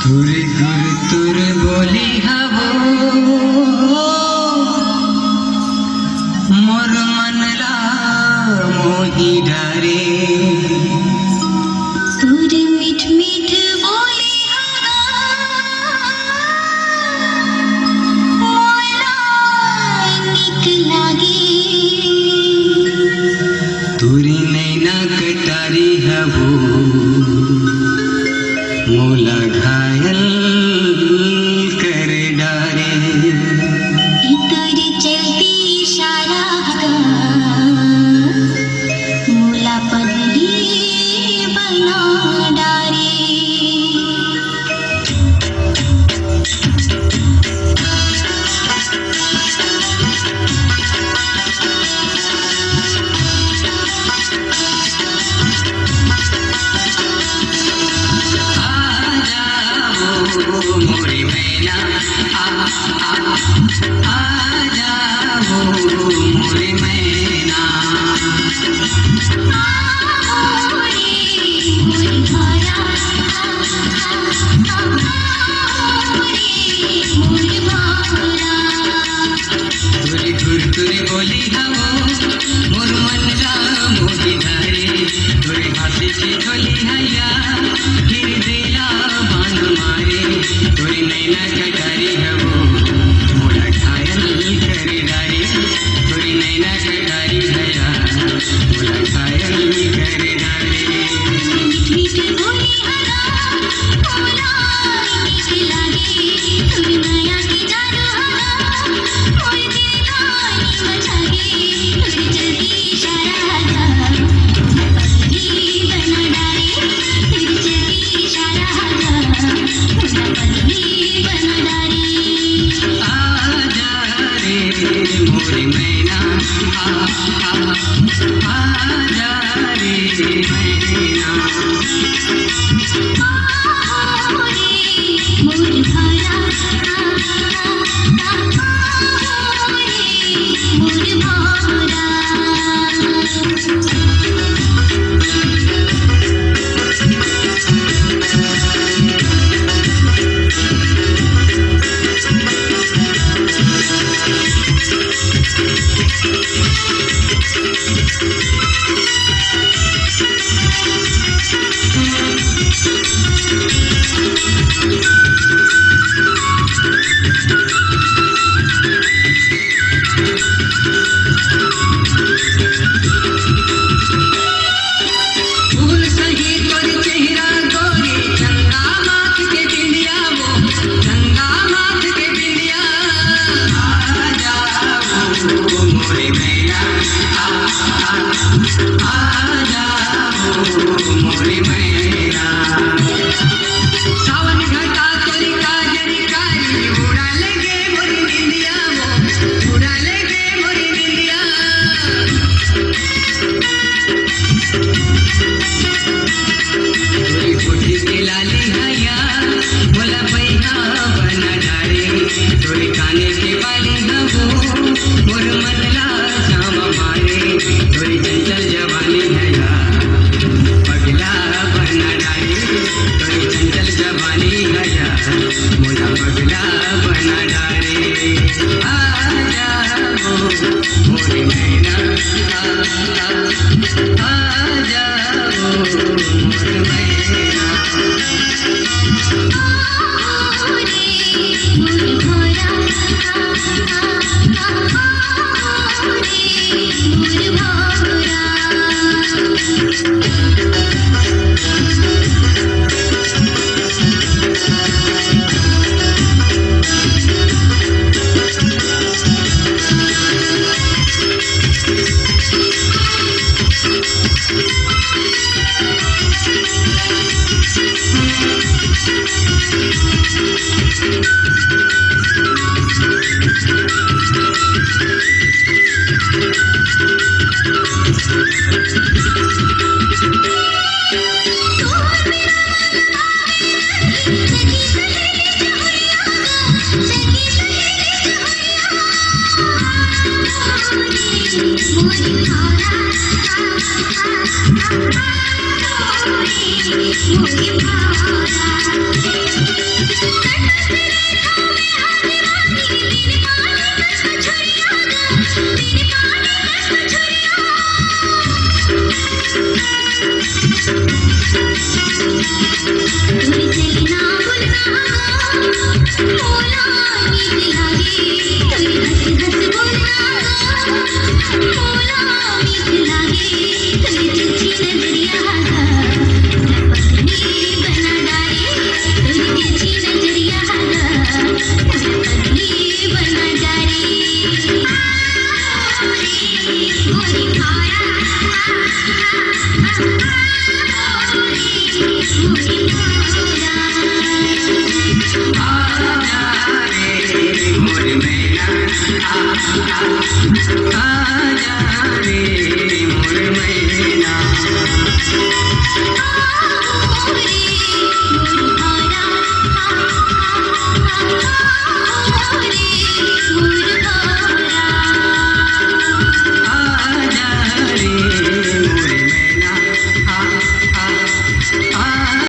तुरे गुर तुर बोली हवो मोर मनला मोही डारे तुर मीठ मीठ बोली मोला निक लागे तुरी नैना कटारी हवो मोला घायल कर डारे तेरी चलती इशारा मोला पगली बना डारे मोरी मैना आ जाओ मोरी मैना तुरी घुर तुरी बोली हवो मोर मनला मोही धारे तुरी हाथी की झोली हैया फिर दिला बांध मारे तुरी नैना कटारी हवो मोला घायल कर डारे तुरी नैना कटारी हैया मोला घायल कर डारे मीठ बोली हला मोला निक लागे तुर नया के जादू हला मोर दिल गानी बजागे तुर जल्दी इशारा पगली बना डारे तुर जल्दी इशारा मोला पगली बना डारे आ जा रे मोरी मैना आ जा रे मैना मोर भरा मोर भरा फूल सही तोर चेहरा गोरी चंदा माथ के बिंदिया वो चंदा माथ के बिंदिया आ जाओ मोरी मैना आ जाओ मोरी मैना सावन घटा तोरी काजरी कारी उड़ा लगे मोरी निंदिया वो उड़ा लगे मोरी निंदिया तोरी कोठी के लाली हैया बोला पैना बना डारे तोरी काने के बाली हवो मोर मनला शाम मारे तोरी चंचल जवानी हैया पगला बना डारे तोरी चंचल जवानी हैया मोला पगला बना डारे आ जाओ मोरी मैना आ जाओ मोर मैना मोर भरा मोर भरा मोर तू